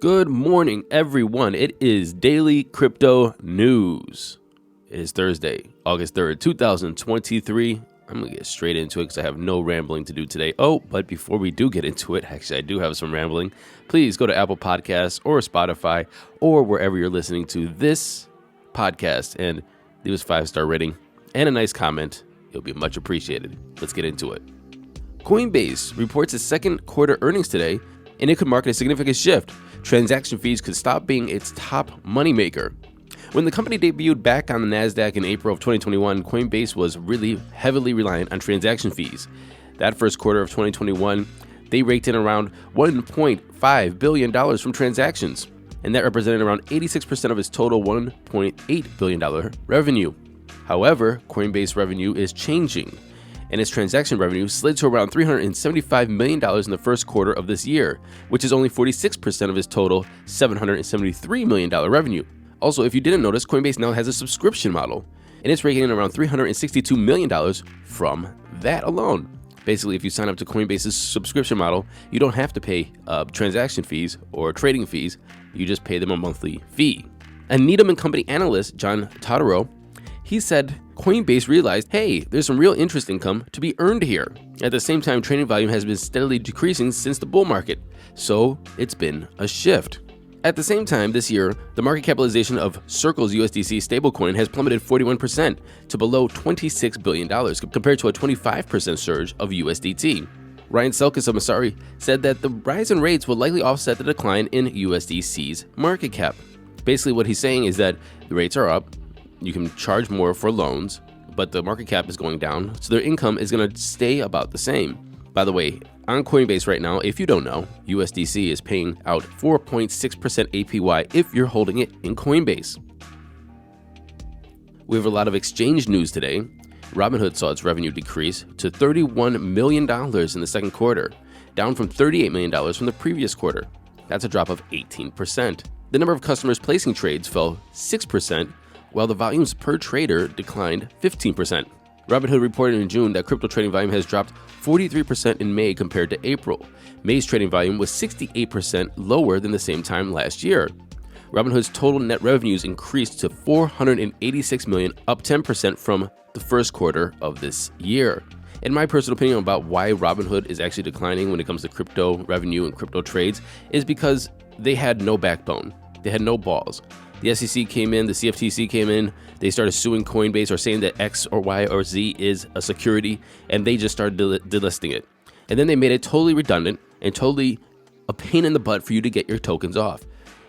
Good morning, everyone. It is Daily Crypto News. It is Thursday, August 3rd, 2023. I'm going to get straight into it because I have no rambling to do today. Oh, but before we do get into it, actually, I do have some rambling. Please go to Apple Podcasts or Spotify or wherever you're listening to this podcast and leave us a 5-star rating and a nice comment. It'll be much appreciated. Let's get into it. Coinbase reports its second quarter earnings today, and it could mark a significant shift. Transaction fees could stop being its top moneymaker. When the company debuted back on the NASDAQ in April of 2021, Coinbase was really heavily reliant on transaction fees. That first quarter of 2021, they raked in around $1.5 billion from transactions, and that represented around 86% of its total $1.8 billion revenue. However, Coinbase revenue is changing, and its transaction revenue slid to around $375 million in the first quarter of this year, which is only 46% of its total $773 million revenue. Also, if you didn't notice, Coinbase now has a subscription model, and it's raking in around $362 million from that alone. Basically, if you sign up to Coinbase's subscription model, you don't have to pay transaction fees or trading fees. You just pay them a monthly fee. A Needham & Company analyst, John Totaro, he said Coinbase realized, hey, there's some real interest income to be earned here. At the same time, trading volume has been steadily decreasing since the bull market, so it's been a shift. At the same time, this year, the market capitalization of Circle's USDC stablecoin has plummeted 41% to below $26 billion, compared to a 25% surge of USDT. Ryan Selkis of Masari said that the rise in rates will likely offset the decline in USDC's market cap. Basically, what he's saying is that the rates are up, you can charge more for loans, but the market cap is going down, so their income is going to stay about the same. By the way, on Coinbase right now, if you don't know, USDC is paying out 4.6% APY if you're holding it in Coinbase. We have a lot of exchange news today. Robinhood saw its revenue decrease to $31 million in the second quarter, down from $38 million from the previous quarter. That's a drop of 18%. The number of customers placing trades fell 6%, while the volumes per trader declined 15%. Robinhood reported in June that crypto trading volume has dropped 43% in May compared to April. May's trading volume was 68% lower than the same time last year. Robinhood's total net revenues increased to $486 million, up 10% from the first quarter of this year. In my personal opinion about why Robinhood is actually declining when it comes to crypto revenue and crypto trades is because they had no backbone. They had no balls. The SEC came in, the CFTC came in, they started suing Coinbase or saying that X or Y or Z is a security, and they just started delisting it. And then they made it totally redundant and totally a pain in the butt for you to get your tokens off.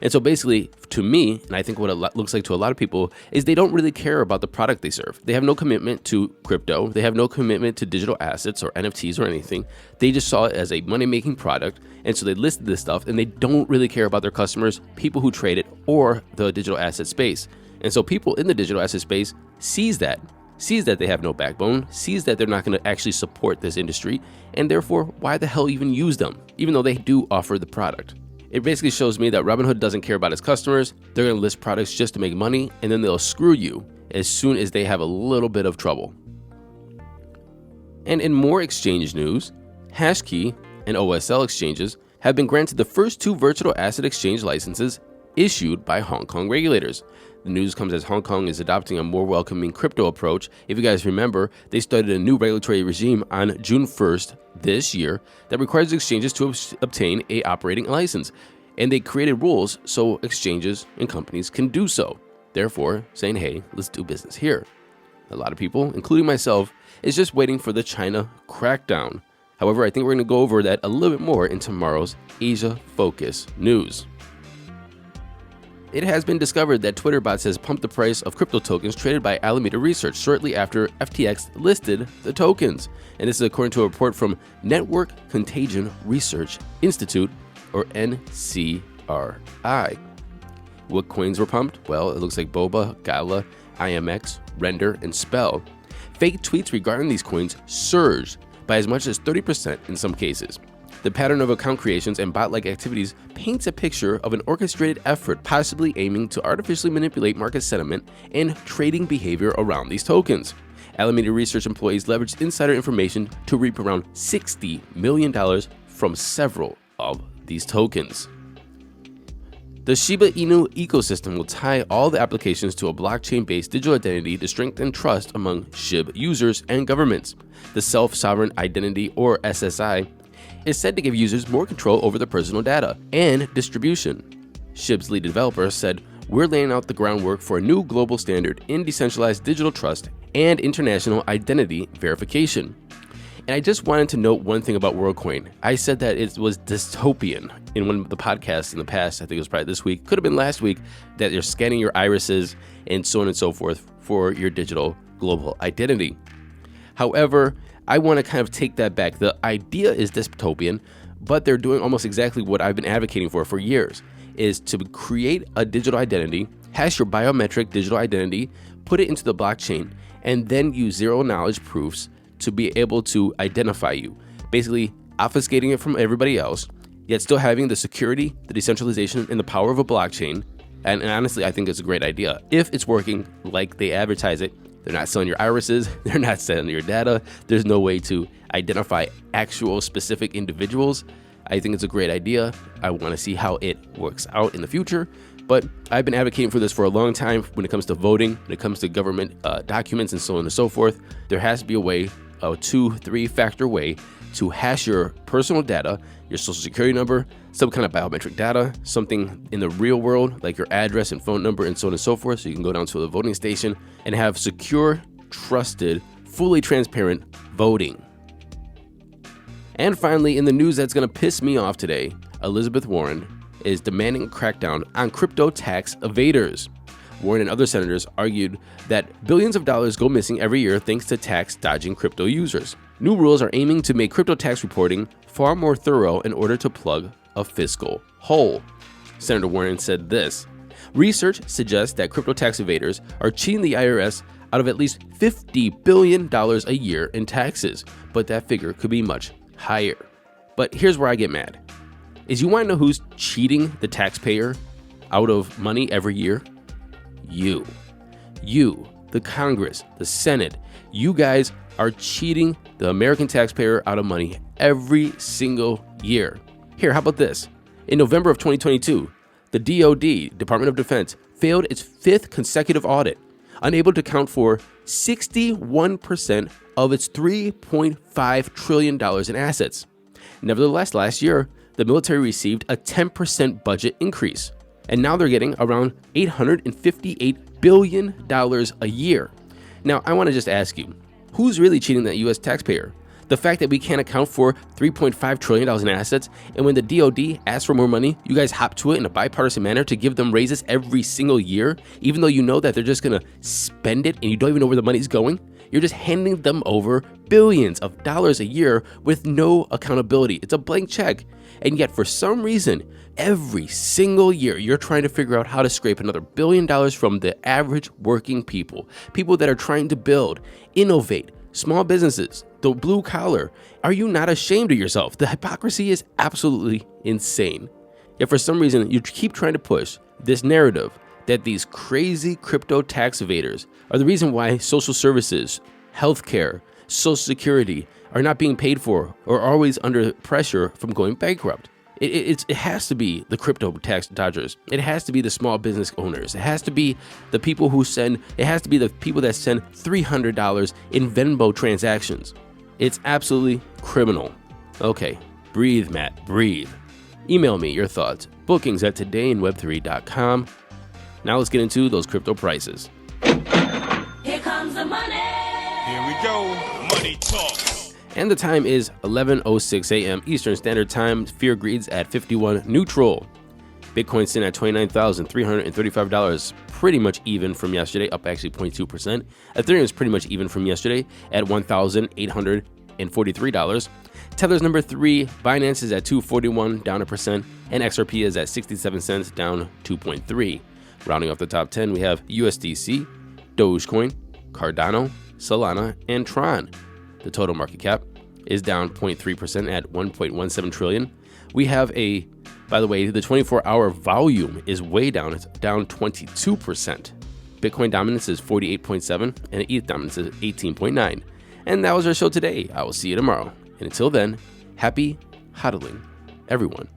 And so basically, to me, and I think what it looks like to a lot of people, is they don't really care about the product they serve. They have no commitment to crypto. They have no commitment to digital assets or NFTs or anything. They just saw it as a money-making product, and so they listed this stuff, and they don't really care about their customers, people who trade it, or the digital asset space. And so people in the digital asset space sees that they have no backbone, sees that they're not going to actually support this industry, and therefore, why the hell even use them, even though they do offer the product? It basically shows me that Robinhood doesn't care about its customers. They're going to list products just to make money, and then they'll screw you as soon as they have a little bit of trouble. And in more exchange news, Hashkey and OSL exchanges have been granted the first 2 virtual asset exchange licenses issued by Hong Kong regulators. The news comes as Hong Kong is adopting a more welcoming crypto approach. If you guys remember, they started a new regulatory regime on June 1st this year that requires exchanges to obtain a operating license. And they created rules so exchanges and companies can do so. Therefore, saying, hey, let's do business here. A lot of people, including myself, is just waiting for the China crackdown. However, I think we're going to go over that a little bit more in tomorrow's Asia Focus news. It has been discovered that Twitter bots has pumped the price of crypto tokens traded by Alameda Research shortly after FTX listed the tokens. And this is according to a report from Network Contagion Research Institute, or NCRI. What coins were pumped? Well, it looks like Boba, Gala, IMX, Render, and Spell. Fake tweets regarding these coins surged by as much as 30% in some cases. The pattern of account creations and bot-like activities paints a picture of an orchestrated effort possibly aiming to artificially manipulate market sentiment and trading behavior around these tokens. Alameda Research employees leveraged insider information to reap around $60 million from several of these tokens. The Shiba Inu ecosystem will tie all the applications to a blockchain-based digital identity to strengthen trust among SHIB users and governments. The Self-Sovereign Identity, or SSI, is said to give users more control over their personal data and distribution. SHIB's lead developer said, "We're laying out the groundwork for a new global standard in decentralized digital trust and international identity verification." And I just wanted to note one thing about WorldCoin. I said that it was dystopian in one of the podcasts in the past. I think it was probably this week, could have been last week, that you're scanning your irises and so on and so forth for your digital global identity. However, I want to kind of take that back. The idea is dystopian, but they're doing almost exactly what I've been advocating for years, is to create a digital identity, hash your biometric digital identity, put it into the blockchain, and then use zero knowledge proofs to be able to identify you, basically obfuscating it from everybody else, yet still having the security, the decentralization, and the power of a blockchain. And honestly, I think it's a great idea. If it's working like they advertise it, they're not selling your irises, they're not selling your data, there's no way to identify actual specific individuals. I think it's a great idea. I want to see how it works out in the future. But I've been advocating for this for a long time when it comes to voting, when it comes to government documents and so on and so forth. There has to be a way, a 2-3 factor way to hash your personal data, your social security number, some kind of biometric data, something in the real world like your address and phone number and so on and so forth, so you can go down to the voting station and have secure, trusted, fully transparent voting. And finally, in the news that's going to piss me off today, Elizabeth Warren is demanding a crackdown on crypto tax evaders. Warren and other senators argued that billions of dollars go missing every year thanks to tax dodging crypto users. New rules are aiming to make crypto tax reporting far more thorough in order to plug a fiscal hole. Senator Warren said this: "Research suggests that crypto tax evaders are cheating the IRS out of at least $50 billion a year in taxes, but that figure could be much higher." But here's where I get mad. Is you want to know who's cheating the taxpayer out of money every year? You, the Congress, the Senate, you guys are cheating the American taxpayer out of money every single year. Here, how about this? In November of 2022, the DoD, Department of Defense, failed its 5th consecutive audit, unable to account for 61% of its $3.5 trillion in assets. Nevertheless, last year, the military received a 10% budget increase, and now they're getting around $858 billion a year. Now, I want to just ask you, who's really cheating that U.S. taxpayer? The fact that we can't account for $3.5 trillion in assets, and when the DoD asks for more money, you guys hop to it in a bipartisan manner to give them raises every single year, even though you know that they're just going to spend it and you don't even know where the money's going? You're just handing them over billions of dollars a year with no accountability. It's a blank check. And yet, for some reason, every single year, you're trying to figure out how to scrape another $1 billion from the average working people that are trying to build, innovate, small businesses, the blue collar. Are you not ashamed of yourself? The hypocrisy is absolutely insane. Yet for some reason, you keep trying to push this narrative that these crazy crypto tax evaders are the reason why social services, healthcare, social security are not being paid for or are always under pressure from going bankrupt. It has to be the crypto tax dodgers. It has to be the small business owners. It has to be the people that send $300 in Venmo transactions. It's absolutely criminal. Okay, breathe, Matt, breathe. Email me your thoughts. bookings@todayinweb3.com. Now let's get into those crypto prices. Here comes the money. Here we go. Money talk. And the time is 11:06 a.m. Eastern Standard Time. Fear greeds at 51 neutral. Bitcoin sitting at $29,335, pretty much even from yesterday, up actually 0.2%. Ethereum is pretty much even from yesterday at $1,843. Tether's number 3. Binance is at 241, down 1%, and XRP is at 67 cents, down 2.3. Rounding off the top 10, we have USDC, Dogecoin, Cardano, Solana, and Tron. The total market cap is down 0.3% at 1.17 trillion. We have by the way, the 24-hour volume is way down. It's down 22%. Bitcoin dominance is 48.7 and ETH dominance is 18.9. And that was our show today. I will see you tomorrow. And until then, happy hodling, everyone.